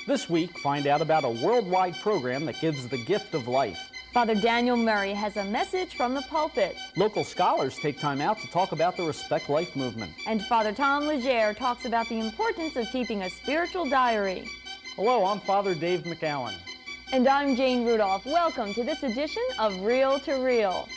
This week, find out about a worldwide program that gives the gift of life. Father Daniel Murray has a message from the pulpit. Local scholars take time out to talk about the Respect Life movement. And Father Tom Legere talks about the importance of keeping a spiritual diary. Hello, I'm Father Dave McAllen. And I'm Jane Rudolph. Welcome to this edition of Real to Real.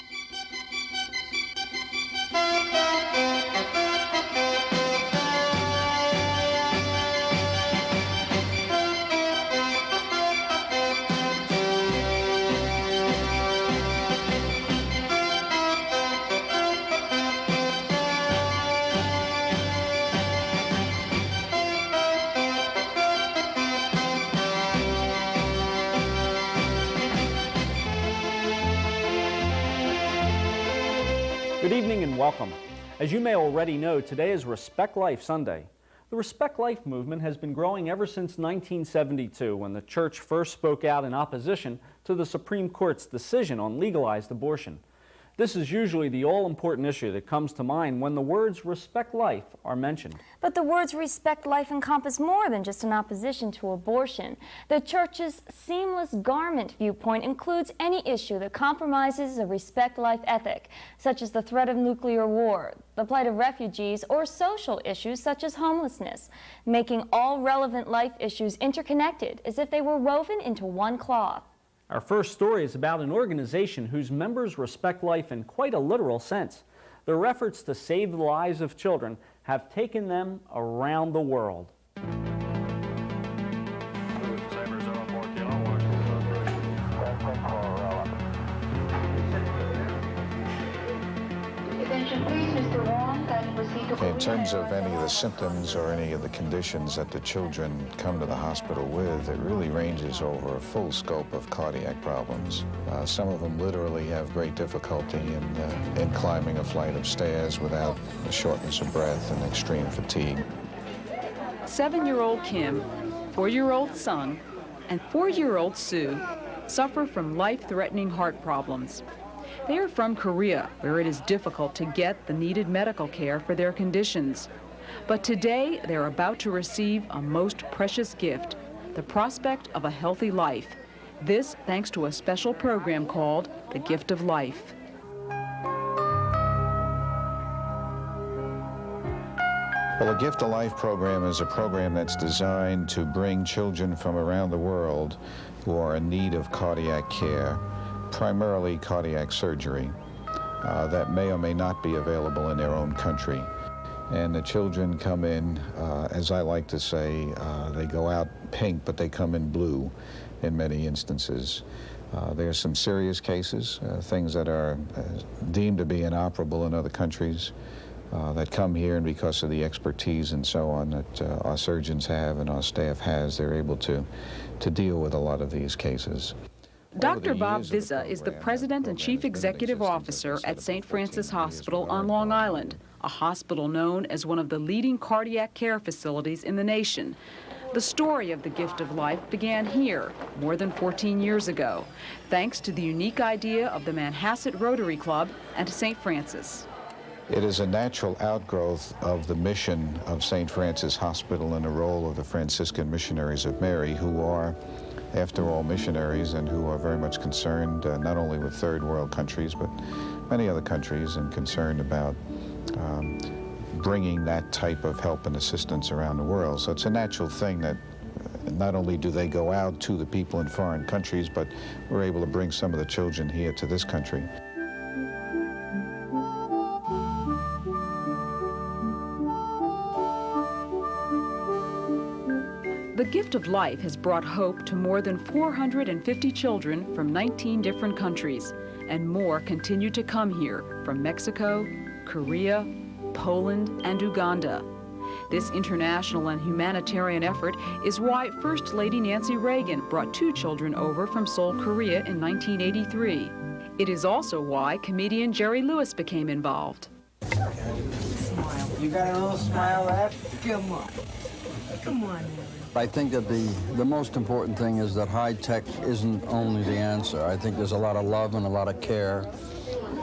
Good evening and welcome. As you may already know, today is Respect Life Sunday. The Respect Life movement has been growing ever since 1972, when the church first spoke out in opposition to the Supreme Court's decision on legalized abortion. This is usually the all-important issue that comes to mind when the words respect life are mentioned. But the words respect life encompass more than just an opposition to abortion. The church's seamless garment viewpoint includes any issue that compromises a respect life ethic, such as the threat of nuclear war, the plight of refugees, or social issues such as homelessness, making all relevant life issues interconnected as if they were woven into one cloth. Our first story is about an organization whose members respect life in quite a literal sense. Their efforts to save the lives of children have taken them around the world. In terms of any of the symptoms or any of the conditions that the children come to the hospital with, it really ranges over a full scope of cardiac problems. Some of them literally have great difficulty in climbing a flight of stairs without a shortness of breath and extreme fatigue. 7-year-old Kim, 4-year-old Sung, and 4-year-old Sue suffer from life-threatening heart problems. They are from Korea, where it is difficult to get the needed medical care for their conditions. But today, they're about to receive a most precious gift, the prospect of a healthy life. This thanks to a special program called The Gift of Life. Well, the Gift of Life program is a program that's designed to bring children from around the world who are in need of cardiac care, primarily cardiac surgery, that may or may not be available in their own country. And the children come in, as I like to say, they go out pink, but they come in blue in many instances. There are some serious cases, things that are deemed to be inoperable in other countries, that come here, and because of the expertise and so on that our surgeons have and our staff has, they're able to deal with a lot of these cases. Dr. Bob Vizza is the President and Chief Executive Officer at St. Francis Hospital on Long Island, a hospital known as one of the leading cardiac care facilities in the nation. The story of the Gift of Life began here more than 14 years ago, thanks to the unique idea of the Manhasset Rotary Club and St. Francis. It is a natural outgrowth of the mission of St. Francis Hospital and the role of the Franciscan Missionaries of Mary, who are, after all, missionaries and who are very much concerned not only with third world countries, but many other countries, and concerned about bringing that type of help and assistance around the world. So it's a natural thing that not only do they go out to the people in foreign countries, but we're able to bring some of the children here to this country. The Gift of Life has brought hope to more than 450 children from 19 different countries, and more continue to come here from Mexico, Korea, Poland, and Uganda. This international and humanitarian effort is why First Lady Nancy Reagan brought 2 children over from Seoul, Korea in 1983. It is also why comedian Jerry Lewis became involved. Smile. You got a little smile left? Come on. Come on, Aaron. I think that the most important thing is that high tech isn't only the answer. I think there's a lot of love and a lot of care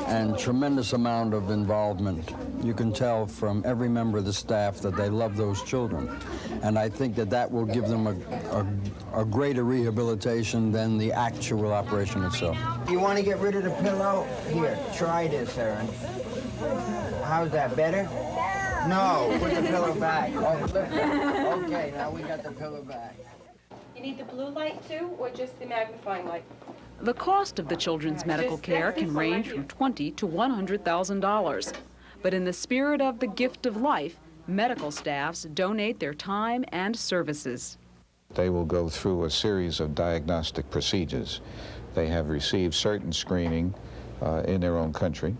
and tremendous amount of involvement. You can tell from every member of the staff that they love those children. And I think that that will give them a greater rehabilitation than the actual operation itself. You want to get rid of the pillow? Here, try this, Aaron. How's that, better? No, put the pillow back. Oh, look. Okay, now we got the pillow back. You need the blue light too, or just the magnifying light? The cost of the children's medical care can range from $20,000 to $100,000. But in the spirit of the gift of life, medical staffs donate their time and services. They will go through a series of diagnostic procedures. They have received certain screening in their own country,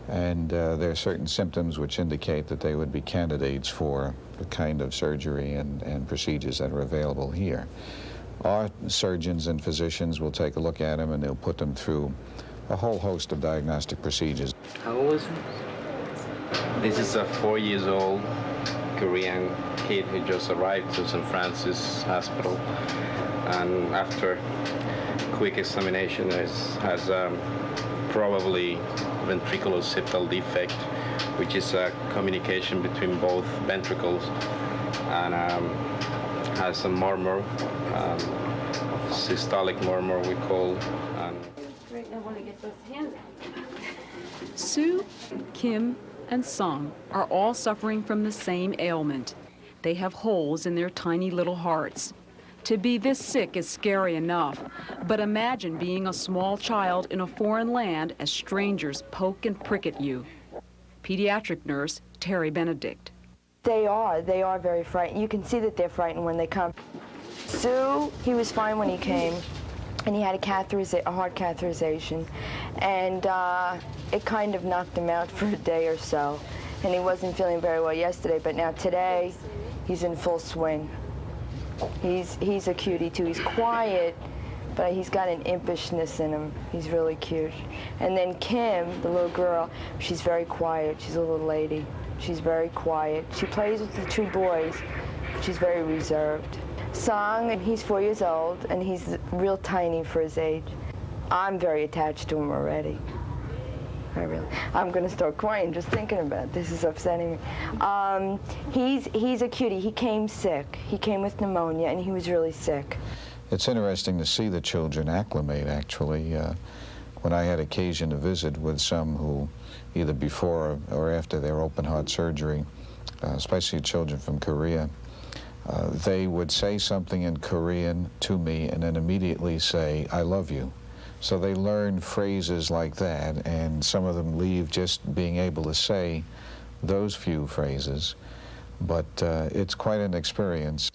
and there are certain symptoms which indicate that they would be candidates for the kind of surgery and procedures that are available here. Our surgeons and physicians will take a look at them, and they'll put them through a whole host of diagnostic procedures. How old is he? This is a 4-year-old Korean kid who just arrived to St. Francis Hospital, and after quick examination has probably ventricular-septal defect, which is a communication between both ventricles, and has a murmur, systolic murmur we call. Right, I want to get those hands out. Sue, Kim, and Sung are all suffering from the same ailment. They have holes in their tiny little hearts. To be this sick is scary enough, but imagine being a small child in a foreign land as strangers poke and prick at you. Pediatric nurse Terry Benedict. They are very frightened. You can see that they're frightened when they come. Sue, he was fine when he came, and he had a heart catheterization, and it kind of knocked him out for a day or so, and he wasn't feeling very well yesterday, but now today, he's in full swing. He's a cutie too. He's quiet, but he's got an impishness in him. He's really cute. And then Kim, the little girl, she's very quiet. She's a little lady. She's very quiet. She plays with the two boys. She's very reserved. Song, and he's 4 years old, and he's real tiny for his age. I'm very attached to him already. I'm going to start crying just thinking about it. This is upsetting me. He's a cutie. He came sick. He came with pneumonia, and he was really sick. It's interesting to see the children acclimate, actually. When I had occasion to visit with some who, either before or after their open heart surgery, especially children from Korea, they would say something in Korean to me and then immediately say, "I love you." So they learn phrases like that, and some of them leave just being able to say those few phrases, but it's quite an experience.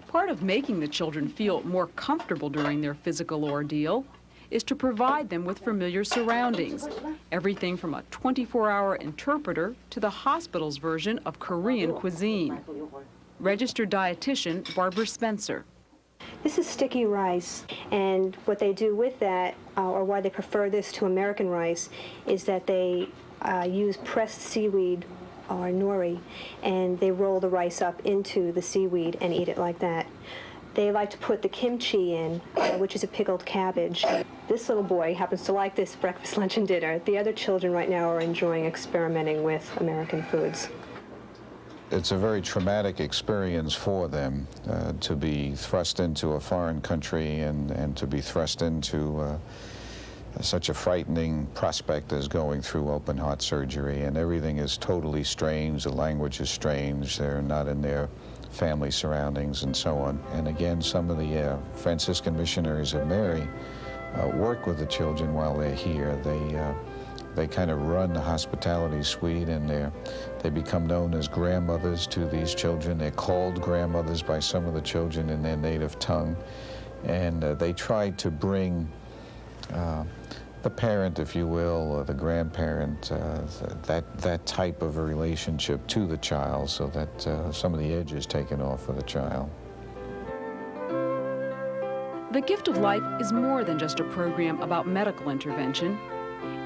Part of making the children feel more comfortable during their physical ordeal is to provide them with familiar surroundings, everything from a 24-hour interpreter to the hospital's version of Korean cuisine. Registered dietitian Barbara Spencer. This is sticky rice, and what they do with that, or why they prefer this to American rice, is that they use pressed seaweed or nori, and they roll the rice up into the seaweed and eat it like that. They like to put the kimchi in, which is a pickled cabbage. This little boy happens to like this breakfast, lunch, and dinner. The other children right now are enjoying experimenting with American foods. It's a very traumatic experience for them to be thrust into a foreign country and to be thrust into such a frightening prospect as going through open heart surgery, and everything is totally strange. The language is strange. They're not in their family surroundings and so on. And again, some of the Franciscan missionaries of Mary work with the children while they're here. They kind of run the hospitality suite, and they become known as grandmothers to these children. They're called grandmothers by some of the children in their native tongue. And they try to bring the parent, if you will, or the grandparent, that type of a relationship to the child so that some of the edge is taken off of the child. The Gift of Life is more than just a program about medical intervention.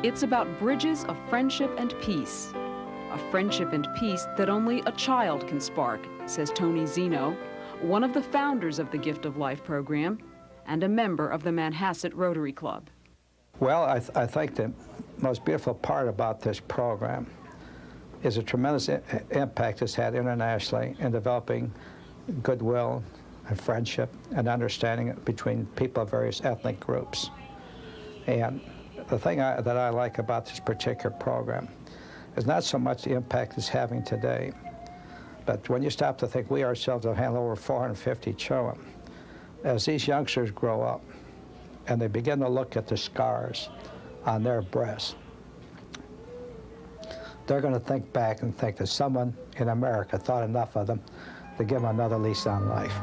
It's about bridges of friendship and peace. A friendship and peace that only a child can spark, says Tony Zeno, one of the founders of the Gift of Life program and a member of the Manhasset Rotary Club. Well, I think the most beautiful part about this program is a tremendous impact it's had internationally in developing goodwill and friendship and understanding between people of various ethnic groups. And the thing that I like about this particular program is not so much the impact it's having today, but when you stop to think, we ourselves have handled over 450 children. As these youngsters grow up and they begin to look at the scars on their breasts, they're going to think back and think that someone in America thought enough of them to give them another lease on life.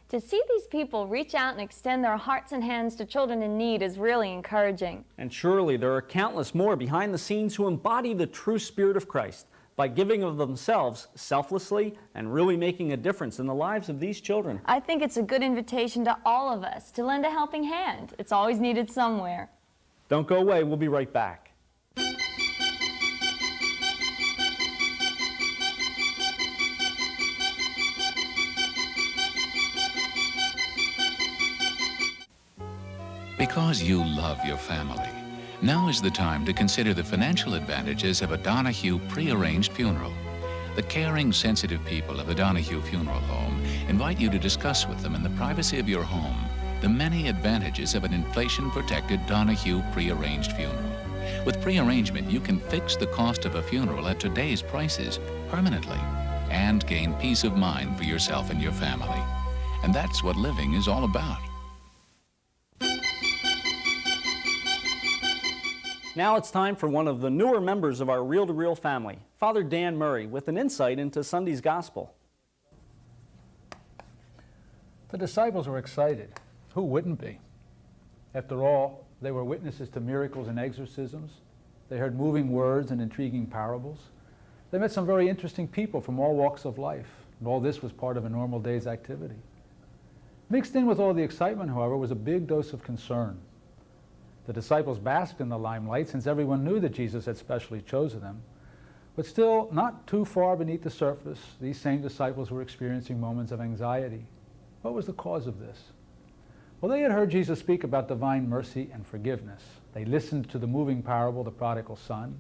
To see these people reach out and extend their hearts and hands to children in need is really encouraging. And surely there are countless more behind the scenes who embody the true spirit of Christ by giving of themselves selflessly and really making a difference in the lives of these children. I think it's a good invitation to all of us to lend a helping hand. It's always needed somewhere. Don't go away, we'll be right back. Because you love your family, now is the time to consider the financial advantages of a Donahue pre-arranged funeral. The caring, sensitive people of the Donahue Funeral Home invite you to discuss with them in the privacy of your home the many advantages of an inflation-protected Donahue pre-arranged funeral. With pre-arrangement, you can fix the cost of a funeral at today's prices permanently and gain peace of mind for yourself and your family. And that's what living is all about. Now it's time for one of the newer members of our Reel-to-Reel family, Father Dan Murray, with an insight into Sunday's Gospel. The disciples were excited. Who wouldn't be? After all, they were witnesses to miracles and exorcisms. They heard moving words and intriguing parables. They met some very interesting people from all walks of life, and all this was part of a normal day's activity. Mixed in with all the excitement, however, was a big dose of concern. The disciples basked in the limelight since everyone knew that Jesus had specially chosen them. But still, not too far beneath the surface, these same disciples were experiencing moments of anxiety. What was the cause of this? Well, they had heard Jesus speak about divine mercy and forgiveness. They listened to the moving parable, the prodigal son.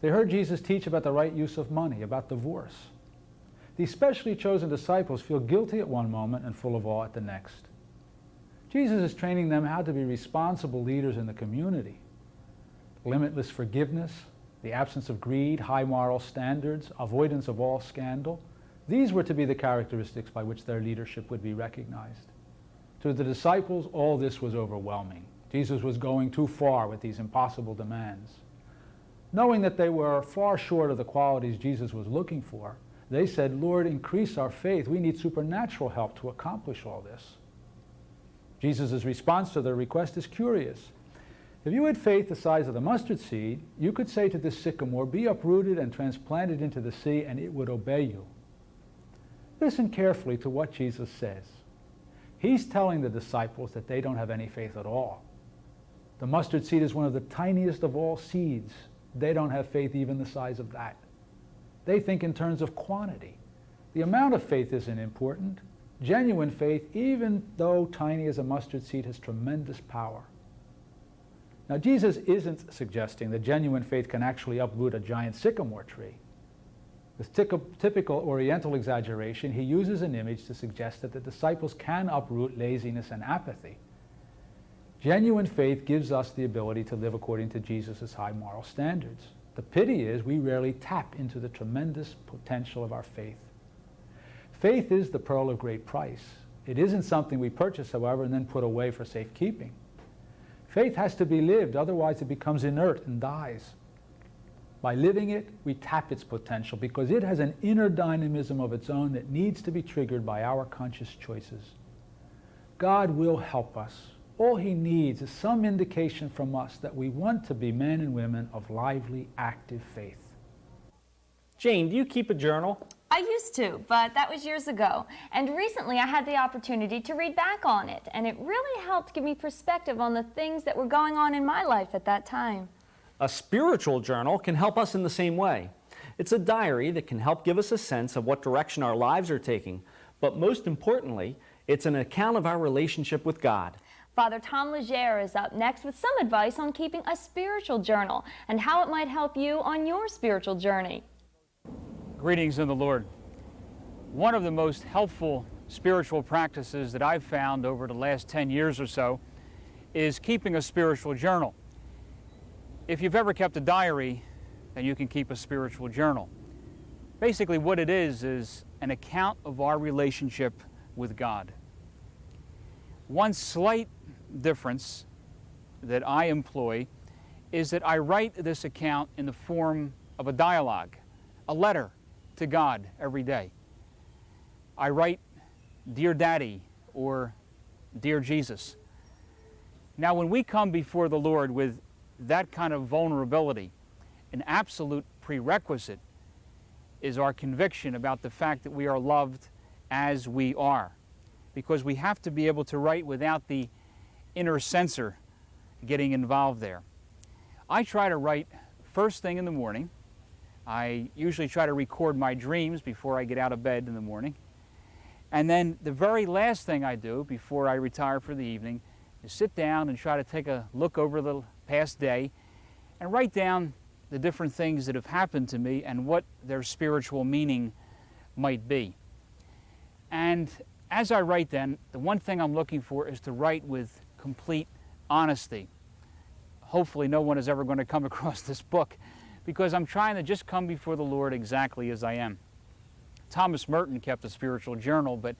They heard Jesus teach about the right use of money, about divorce. These specially chosen disciples feel guilty at one moment and full of awe at the next. Jesus is training them how to be responsible leaders in the community. Limitless forgiveness, the absence of greed, high moral standards, avoidance of all scandal. These were to be the characteristics by which their leadership would be recognized. To the disciples, all this was overwhelming. Jesus was going too far with these impossible demands. Knowing that they were far short of the qualities Jesus was looking for, they said, "Lord, increase our faith. We need supernatural help to accomplish all this." Jesus' response to their request is curious. If you had faith the size of the mustard seed, you could say to this sycamore, "Be uprooted and transplanted into the sea," and it would obey you. Listen carefully to what Jesus says. He's telling the disciples that they don't have any faith at all. The mustard seed is one of the tiniest of all seeds. They don't have faith even the size of that. They think in terms of quantity. The amount of faith isn't important. Genuine faith, even though tiny as a mustard seed, has tremendous power. Now, Jesus isn't suggesting that genuine faith can actually uproot a giant sycamore tree. With typical Oriental exaggeration, he uses an image to suggest that the disciples can uproot laziness and apathy. Genuine faith gives us the ability to live according to Jesus' high moral standards. The pity is we rarely tap into the tremendous potential of our faith. Faith is the pearl of great price. It isn't something we purchase, however, and then put away for safekeeping. Faith has to be lived, otherwise it becomes inert and dies. By living it, we tap its potential because it has an inner dynamism of its own that needs to be triggered by our conscious choices. God will help us. All he needs is some indication from us that we want to be men and women of lively, active faith. Jane, do you keep a journal? I used to, but that was years ago. And recently I had the opportunity to read back on it, and it really helped give me perspective on the things that were going on in my life at that time. A spiritual journal can help us in the same way. It's a diary that can help give us a sense of what direction our lives are taking, but most importantly, it's an account of our relationship with God. Father Tom Legere is up next with some advice on keeping a spiritual journal and how it might help you on your spiritual journey. Greetings in the Lord. One of the most helpful spiritual practices that I've found over the last 10 years or so is keeping a spiritual journal. If you've ever kept a diary, then you can keep a spiritual journal. Basically what it is an account of our relationship with God. One slight difference that I employ is that I write this account in the form of a dialogue, a letter to God every day. I write, "Dear Daddy," or "Dear Jesus." Now, when we come before the Lord with that kind of vulnerability, an absolute prerequisite is our conviction about the fact that we are loved as we are, because we have to be able to write without the inner censor getting involved there. I try to write first thing in the morning. I usually try to record my dreams before I get out of bed in the morning. And then the very last thing I do before I retire for the evening is sit down and try to take a look over the past day and write down the different things that have happened to me and what their spiritual meaning might be. And as I write then, the one thing I'm looking for is to write with complete honesty. Hopefully no one is ever going to come across this book, because I'm trying to just come before the Lord exactly as I am. Thomas Merton kept a spiritual journal, but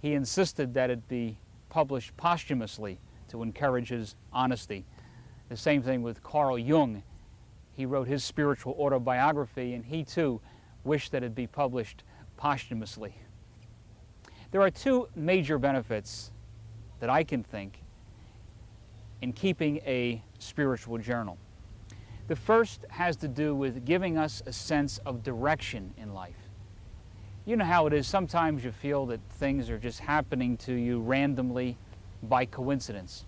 he insisted that it be published posthumously to encourage his honesty. The same thing with Carl Jung. He wrote his spiritual autobiography, and he too wished that it be published posthumously. There are two major benefits that I can think in keeping a spiritual journal. The first has to do with giving us a sense of direction in life. You know how it is, sometimes you feel that things are just happening to you randomly by coincidence.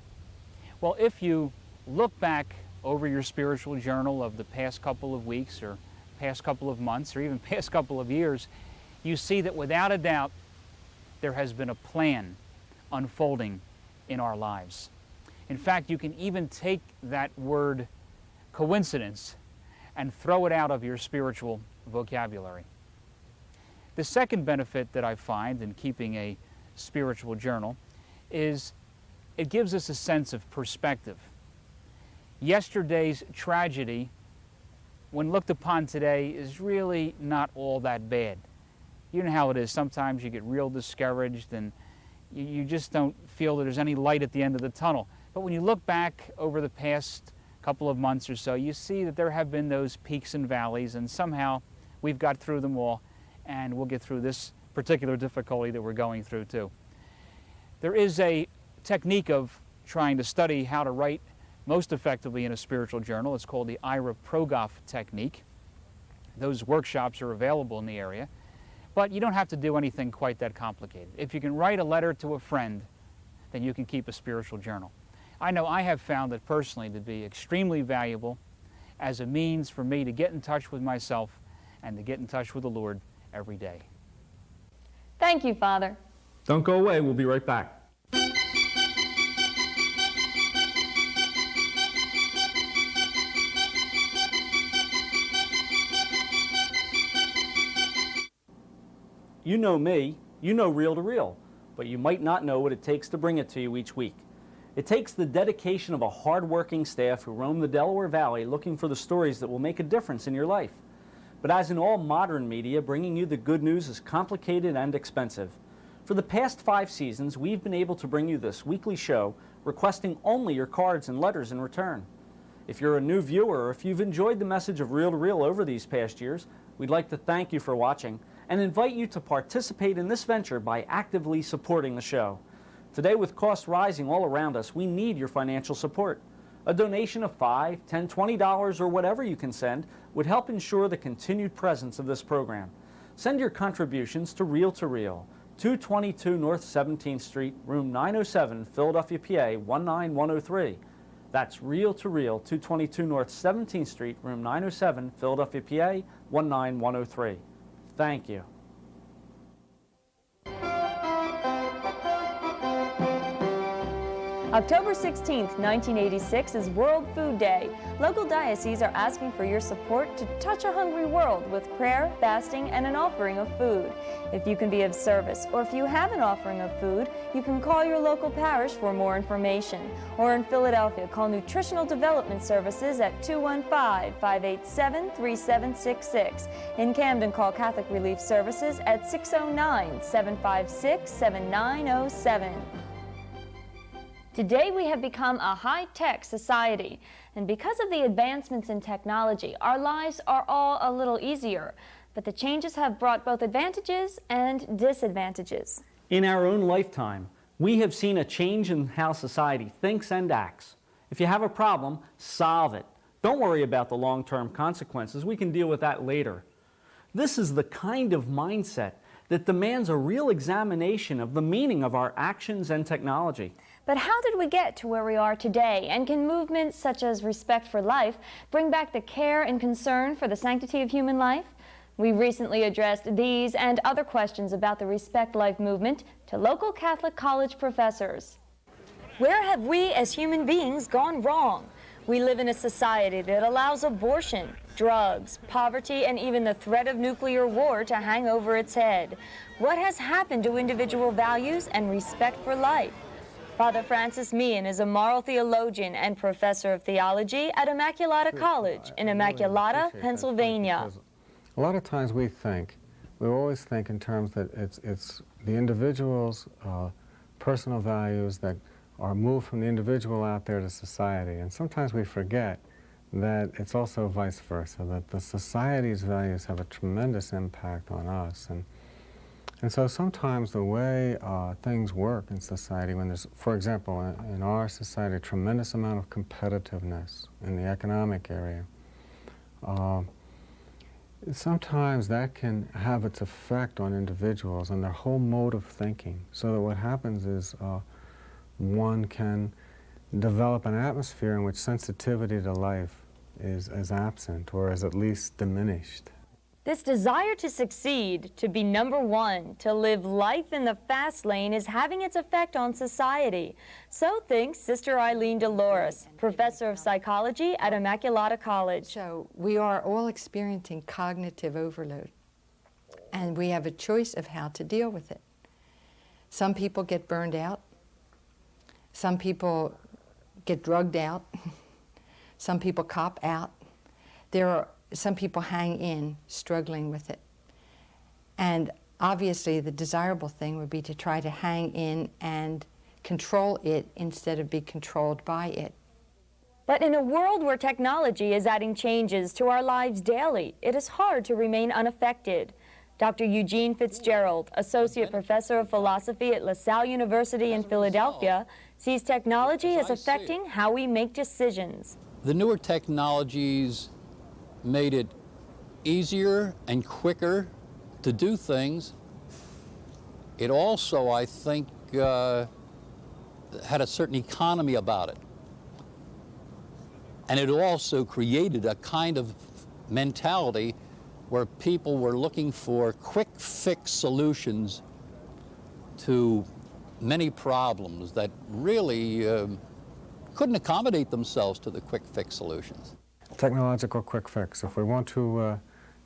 Well, if you look back over your spiritual journal of the past couple of weeks or past couple of months or even past couple of years, you see that without a doubt there has been a plan unfolding in our lives. In fact, you can even take that word coincidence and throw it out of your spiritual vocabulary. The second benefit that I find in keeping a spiritual journal is it gives us a sense of perspective. Yesterday's tragedy, when looked upon today, is really not all that bad. You know how it is. Sometimes you get real discouraged and you just don't feel that there's any light at the end of the tunnel. But when you look back over the past couple of months or so, you see that there have been those peaks and valleys, and somehow we've got through them all, and we'll get through this particular difficulty that we're going through too. There is a technique of trying to study how to write most effectively in a spiritual journal. It's called the Ira Progoff technique. Those workshops are available in the area. But you don't have to do anything quite that complicated. If you can write a letter to a friend, then you can keep a spiritual journal. I know I have found it personally to be extremely valuable as a means for me to get in touch with myself and to get in touch with the Lord every day. Thank you, Father. Don't go away. We'll be right back. You know me, you know Reel to Reel, but you might not know what it takes to bring it to you each week. It takes the dedication of a hard-working staff who roam the Delaware Valley looking for the stories that will make a difference in your life. But as in all modern media, bringing you the good news is complicated and expensive. For the past 5 seasons, we've been able to bring you this weekly show, requesting only your cards and letters in return. If you're a new viewer, or if you've enjoyed the message of Reel to Reel over these past years, we'd like to thank you for watching and invite you to participate in this venture by actively supporting the show. Today, with costs rising all around us, we need your financial support. A donation of $5, $10, $20, or whatever you can send would help ensure the continued presence of this program. Send your contributions to Reel, 222 North 17th Street, room 907, Philadelphia, PA 19103. That's Reel to Reel, 222 North 17th Street, room 907, Philadelphia, PA 19103. Thank you. October 16th, 1986 is World Food Day. Local dioceses are asking for your support to touch a hungry world with prayer, fasting, and an offering of food. If you can be of service, or if you have an offering of food, you can call your local parish for more information. Or in Philadelphia, call Nutritional Development Services at 215-587-3766. In Camden, call Catholic Relief Services at 609-756-7907. Today we have become a high-tech society, and because of the advancements in technology, our lives are all a little easier. But the changes have brought both advantages and disadvantages. In our own lifetime, we have seen a change in how society thinks and acts. If you have a problem, solve it. Don't worry about the long-term consequences. We can deal with that later. This is the kind of mindset that demands a real examination of the meaning of our actions and technology. But how did we get to where we are today? And can movements such as Respect for Life bring back the care and concern for the sanctity of human life? We recently addressed these and other questions about the Respect Life movement to local Catholic college professors. Where have we as human beings gone wrong? We live in a society that allows abortion, drugs, poverty, and even the threat of nuclear war to hang over its head. What has happened to individual values and respect for life? Father Francis Meehan is a moral theologian and professor of theology at Immaculata College in Immaculata, Pennsylvania. A lot of times we always think in terms that it's the individual's personal values that are moved from the individual out there to society. And sometimes we forget that it's also vice versa, that the society's values have a tremendous impact on us. And so sometimes the way things work in society, when there's, for example, in our society, a tremendous amount of competitiveness in the economic area, sometimes that can have its effect on individuals and their whole mode of thinking. So that what happens is one can develop an atmosphere in which sensitivity to life is absent or is at least diminished. This desire to succeed, to be number one, to live life in the fast lane is having its effect on society. So thinks Sister Eileen Dolores, professor of psychology at Immaculata College. So we are all experiencing cognitive overload, and we have a choice of how to deal with it. Some people get burned out. Some people get drugged out. Some people cop out. Some people hang in, struggling with it. And obviously the desirable thing would be to try to hang in and control it instead of be controlled by it. But in a world where technology is adding changes to our lives daily, it is hard to remain unaffected. Dr. Eugene Fitzgerald, Associate Professor of Philosophy at LaSalle University in Philadelphia, sees technology as affecting how we make decisions. The newer technologies made it easier and quicker to do things. It also, I think, had a certain economy about it. And it also created a kind of mentality where people were looking for quick fix solutions to many problems that really couldn't accommodate themselves to the quick fix solutions. Technological quick fix. If we want to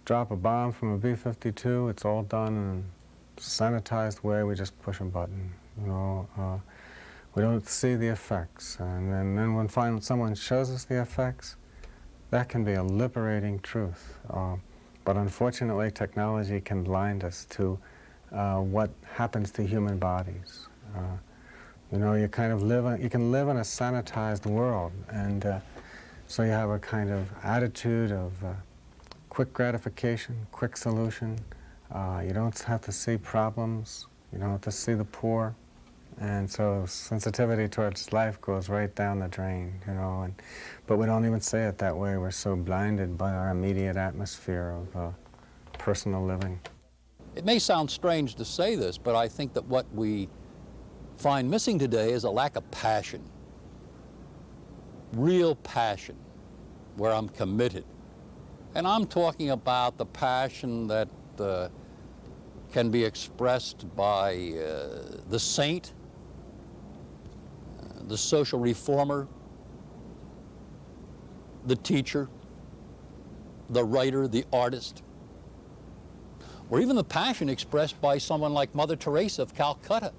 drop a bomb from a B-52, it's all done in a sanitized way. We just push a button. You know, we don't see the effects. And then when someone shows us the effects, that can be a liberating truth. But unfortunately, technology can blind us to what happens to human bodies. You know, you can live in a sanitized world, and so you have a kind of attitude of quick gratification, quick solution. You don't have to see problems. You don't have to see the poor. And so sensitivity towards life goes right down the drain, you know. But we don't even say it that way. We're so blinded by our immediate atmosphere of personal living. It may sound strange to say this, but I think that what we find missing today is a lack of passion. real passion, where I'm committed. And I'm talking about the passion that can be expressed by the saint, the social reformer, the teacher, the writer, the artist, or even the passion expressed by someone like Mother Teresa of Calcutta.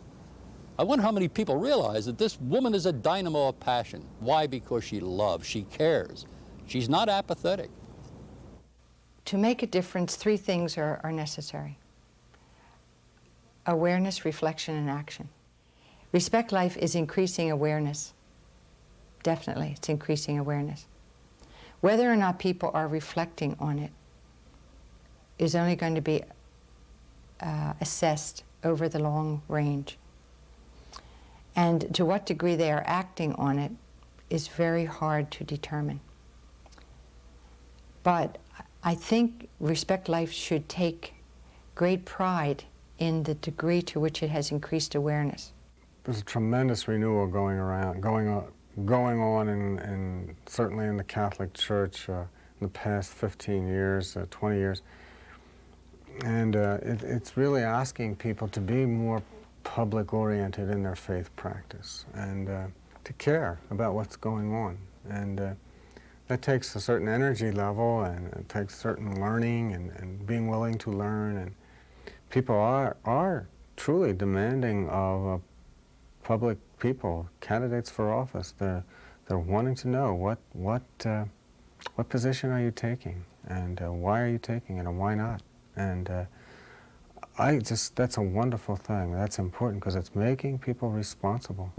I wonder how many people realize that this woman is a dynamo of passion. Why? Because she loves, she cares. She's not apathetic. To make a difference, three things are necessary: awareness, reflection, and action. Respect Life is increasing awareness. Definitely, it's increasing awareness. Whether or not people are reflecting on it is only going to be assessed over the long range. And to what degree they are acting on it is very hard to determine. But I think Respect Life should take great pride in the degree to which it has increased awareness. There's a tremendous renewal going on in certainly in the Catholic Church in the past 15 years, 20 years. And it's really asking people to be more public-oriented in their faith practice and to care about what's going on. And that takes a certain energy level, and it takes certain learning and being willing to learn. And people are truly demanding of public people, candidates for office. They're wanting to know what position are you taking, and why are you taking it, and why not? And that's a wonderful thing. That's important because it's making people responsible.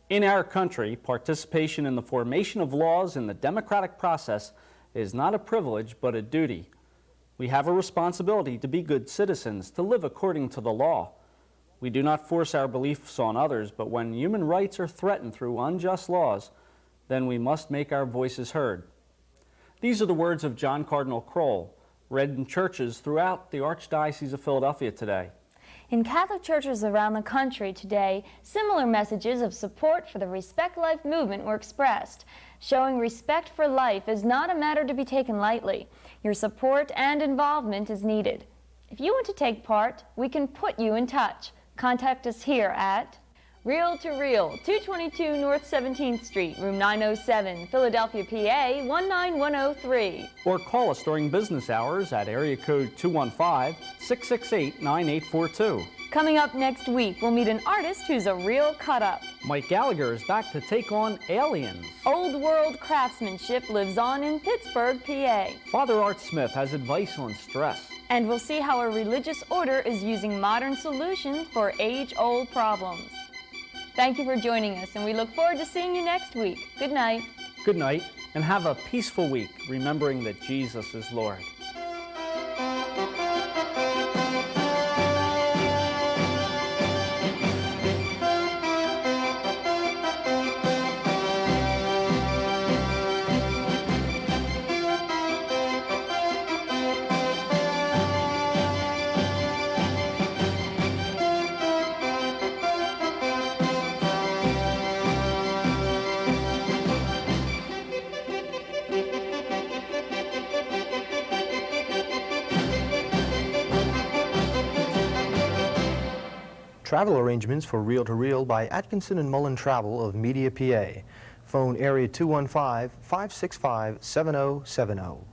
In our country, participation in the formation of laws in the democratic process is not a privilege but a duty. We have a responsibility to be good citizens, to live according to the law. We do not force our beliefs on others, but when human rights are threatened through unjust laws, then we must make our voices heard. These are the words of John Cardinal Kroll, read in churches throughout the Archdiocese of Philadelphia today. In Catholic churches around the country today, similar messages of support for the Respect Life movement were expressed. Showing respect for life is not a matter to be taken lightly. Your support and involvement is needed. If you want to take part, we can put you in touch. Contact us here at Real to Real, 222 North 17th Street, room 907, Philadelphia, PA 19103. Or call us during business hours at area code 215-668-9842. Coming up next week, we'll meet an artist who's a real cut-up. Mike Gallagher is back to take on aliens. Old world craftsmanship lives on in Pittsburgh, PA. Father Art Smith has advice on stress. And we'll see how a religious order is using modern solutions for age-old problems. Thank you for joining us, and we look forward to seeing you next week. Good night. Good night, and have a peaceful week, remembering that Jesus is Lord. Travel arrangements for Reel to Reel by Atkinson and Mullen Travel of Media, PA. Phone area 215-565-7070.